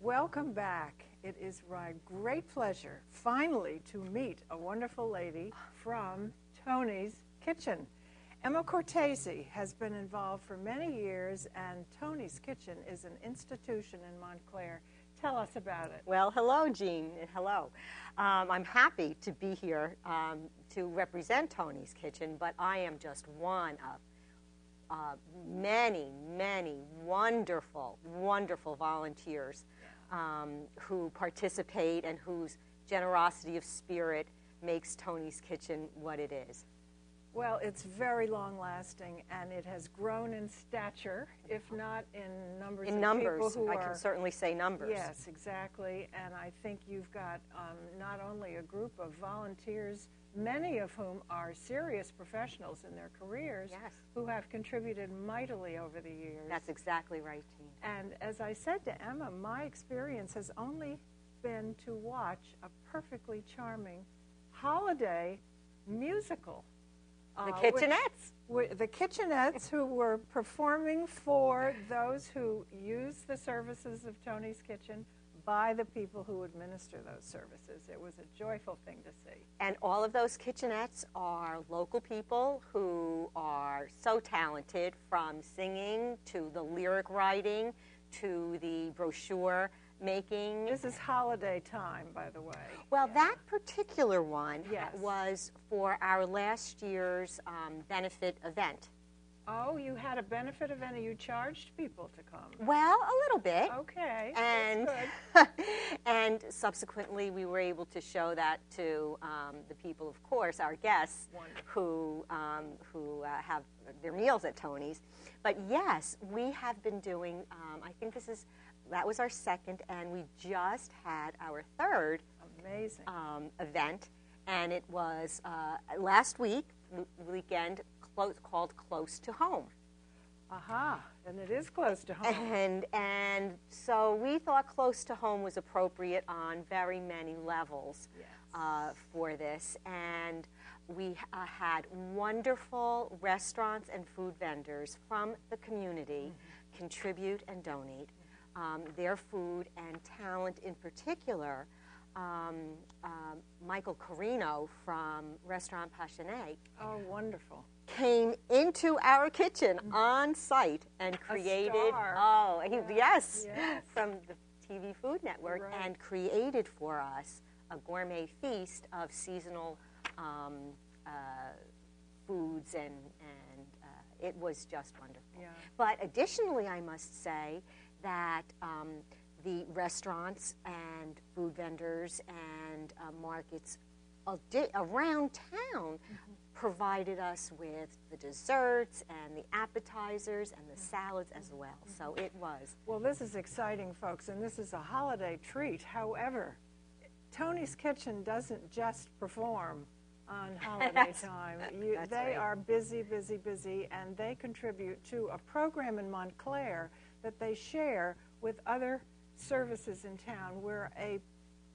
Welcome back. It is my great pleasure, finally, to meet a wonderful lady from Toni's Kitchen. Emma Cortese has been involved for many years, and Toni's Kitchen is an institution in Montclair. Tell us about it. Well, hello, Jean, and hello. I'm happy to be here to represent Toni's Kitchen, but I am just one of many, many wonderful, wonderful volunteers who participate and whose generosity of spirit makes Toni's Kitchen what it is. Well, it's very long-lasting, and it has grown in stature, if not in numbers of people who I can certainly say numbers. Yes, exactly, and I think you've got not only a group of volunteers, many of whom are serious professionals in their careers, yes, who have contributed mightily over the years. That's exactly right, Jean. And as I said to Emma, my experience has only been to watch a perfectly charming holiday musical. The Kitchenettes. The Kitchenettes, who were performing for those who use the services of Toni's Kitchen by the people who administer those services. It was a joyful thing to see. And all of those Kitchenettes are local people who are so talented, from singing to the lyric writing to the brochure making. This is holiday time, by the way. Well, that particular one yes. was for our last year's benefit event. Oh, you had a benefit event and you charged people to come. Well, a little bit. Okay, and that's good. And subsequently we were able to show that to the people, of course, our guests, who have their meals at Toni's. But yes, we have been doing, I think that was our second, and we just had our third amazing event, and it was last weekend, called Close to Home. Aha, and it is close to home. And so we thought Close to Home was appropriate on very many levels, yes, for this. And we had wonderful restaurants and food vendors from the community contribute and donate their food and talent. In particular, Michael Carino from Restaurant Passionné. Oh, wonderful. Came into our kitchen on site and created, yes, from the TV Food Network, right, and created for us a gourmet feast of seasonal foods, and it was just wonderful. Yeah. But additionally, I must say that the restaurants and food vendors and markets around town provided us with the desserts and the appetizers and the salads as well. So it was. Well, this is exciting, folks, and this is a holiday treat. However, Toni's Kitchen doesn't just perform on holiday time. They right. are busy, busy, busy, and they contribute to a program in Montclair that they share with other services in town, where a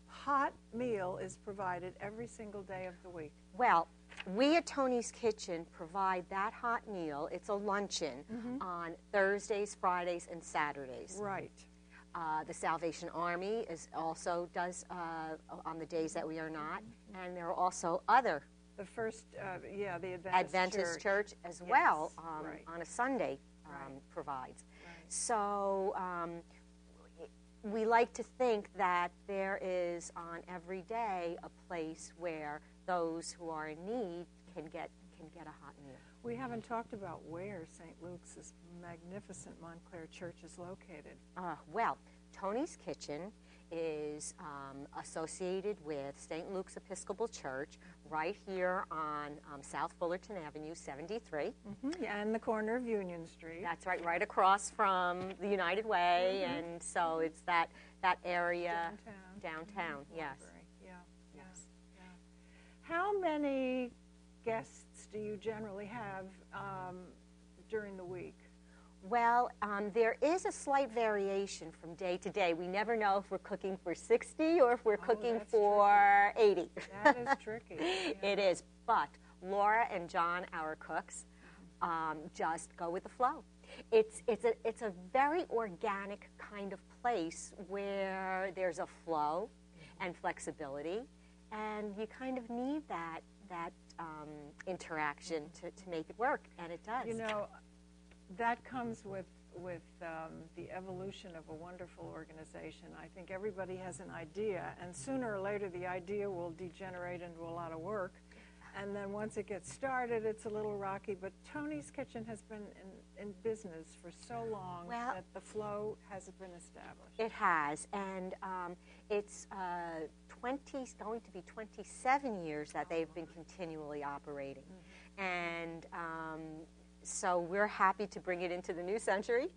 hot meal is provided every single day of the week. Well, we at Toni's Kitchen provide that hot meal. It's a luncheon on Thursdays, Fridays, and Saturdays. Right. The Salvation Army also does on the days that we are not, and there are also other. The first, the Adventist Church as yes, well right, on a Sunday provides. Right. So we like to think that there is on every day a place where those who are in need can get a hot meal. We haven't talked about where St. Luke's, this magnificent Montclair church, is located. Well, Toni's Kitchen is associated with St. Luke's Episcopal Church right here on South Fullerton Avenue, 73. And the corner of Union Street. That's right across from the United Way, and so it's that area downtown. Yes. Yes. How many guests do you generally have during the week? Well, there is a slight variation from day to day. We never know if we're cooking for 60 or if we're cooking for 80. That is tricky. Yeah. It is. But Laura and John, our cooks, just go with the flow. It's a very organic kind of place where there's a flow and flexibility, and you kind of need that interaction to make it work, and it does. You know, that comes with the evolution of a wonderful organization. I think everybody has an idea, and sooner or later the idea will degenerate into a lot of work. And then once it gets started, it's a little rocky. But Toni's Kitchen has been in business for so long that the flow has been established. It has, and it's going to be 27 years that they've been continually operating. And so we're happy to bring it into the new century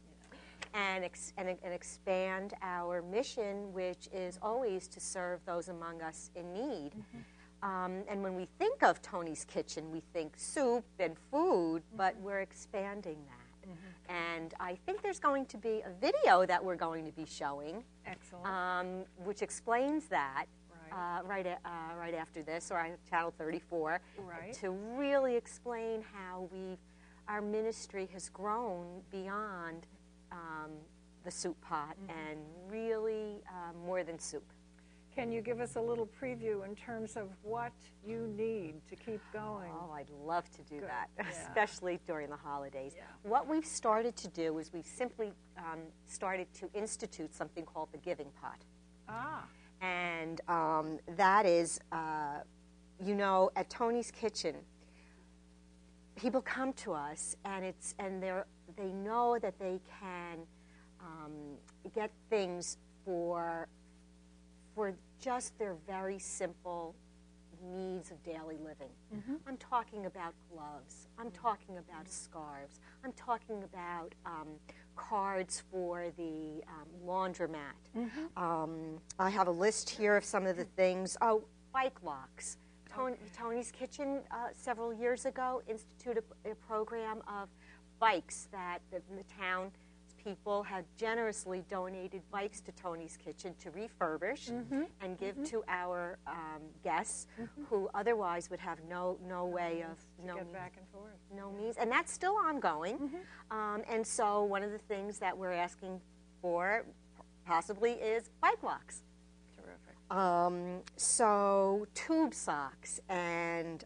and expand our mission, which is always to serve those among us in need. And when we think of Toni's Kitchen, we think soup and food, but we're expanding that. And I think there's going to be a video that we're going to be showing. Excellent. Which explains that right after this, or on Channel 34, to really explain how our ministry has grown beyond the soup pot and really more than soup. Can you give us a little preview in terms of what you need to keep going? Oh, I'd love to do that, Yeah. especially during the holidays. Yeah. What we've started to do is we've simply started to institute something called the Giving Pot. And that is, you know, at Toni's Kitchen, people come to us, and they know that they can get things for just their very simple needs of daily living. I'm talking about gloves. I'm talking about scarves. I'm talking about cards for the laundromat. I have a list here of some of the things. Oh, bike locks. Toni's Kitchen several years ago instituted a program of bikes that the town people have generously donated bikes to Toni's Kitchen to refurbish and give to our guests who otherwise would have no way of get back and forth. No means, and that's still ongoing. And so one of the things that we're asking for possibly is bike locks. Terrific. So tube socks and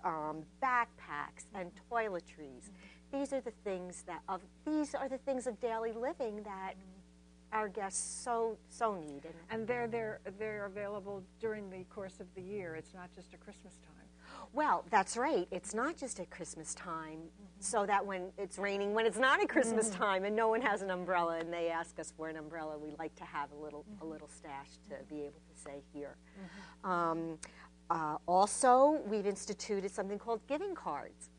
backpacks and toiletries. These are the things of daily living that our guests so need. And they're available during the course of the year. It's not just a Christmas time. Well, that's right. It's not just at Christmas time, so that when it's raining, when it's not at Christmas time, and no one has an umbrella, and they ask us for an umbrella, we like to have a little stash to be able to say here. Also, we've instituted something called giving cards,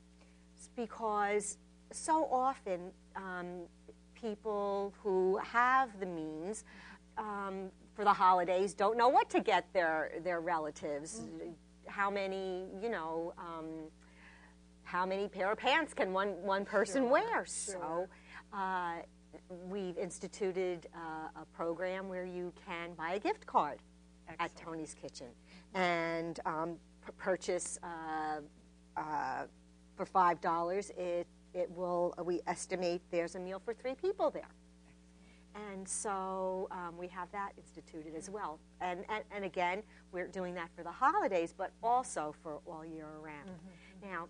because so often people who have the means for the holidays don't know what to get their relatives. How many, how many pair of pants can one person wear? So we've instituted a program where you can buy a gift card at Toni's Kitchen and purchase for $5. We estimate there's a meal for 3 people there. And so we have that instituted as well. And again, we're doing that for the holidays, but also for all year round. Now,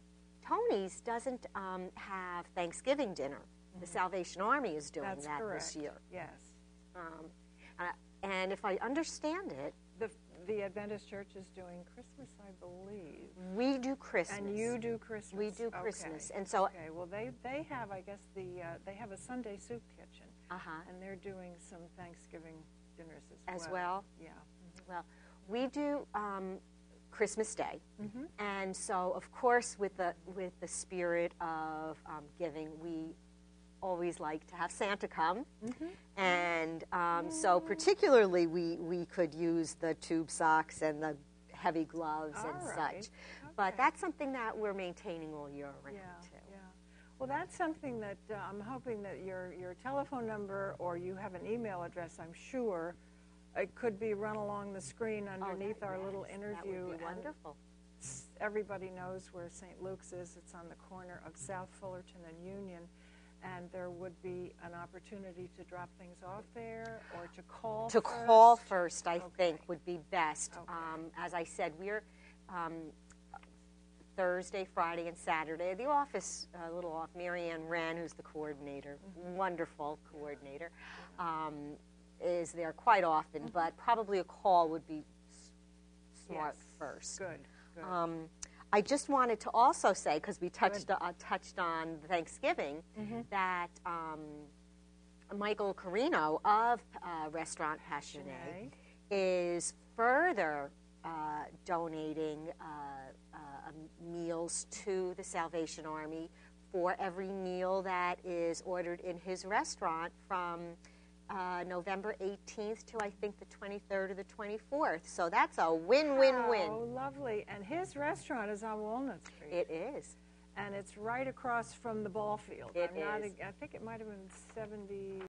Toni's doesn't have Thanksgiving dinner. The Salvation Army is doing that this year. Yes. And if I understand it, the Adventist Church is doing Christmas, I believe. We do Christmas. And you do Christmas. We do Christmas. Okay. And so well, they have, I guess, they have a Sunday soup kitchen. And they're doing some Thanksgiving dinners as well. Yeah. Well, we do Christmas Day, and so of course, with the spirit of giving, we always like to have Santa come, and so particularly we could use the tube socks and the heavy gloves and such. But that's something that we're maintaining all year round too. Well, that's something that I'm hoping that your telephone number, or you have an email address, I'm sure, it could be run along the screen underneath our little interview. That would be wonderful. Everybody knows where St. Luke's is. It's on the corner of South Fullerton and Union. and there would be an opportunity to drop things off there or to call To first? call first, I Okay. think, would be best. Okay. As I said, we're Thursday, Friday, and Saturday. The office, a little off, Mary Ann Wren, who's the coordinator, wonderful coordinator, is there quite often, but probably a call would be smart Yes. first. Good, good. I just wanted to also say, because we touched on Thanksgiving, that Michael Carino of Restaurant Passionné is further donating meals to the Salvation Army for every meal that is ordered in his restaurant from November 18th to, I think, the 23rd or the 24th. So that's a win-win-win. Oh, lovely. And his restaurant is on Walnut Street. It is. And it's right across from the ball field. It I is. think it might have been 70.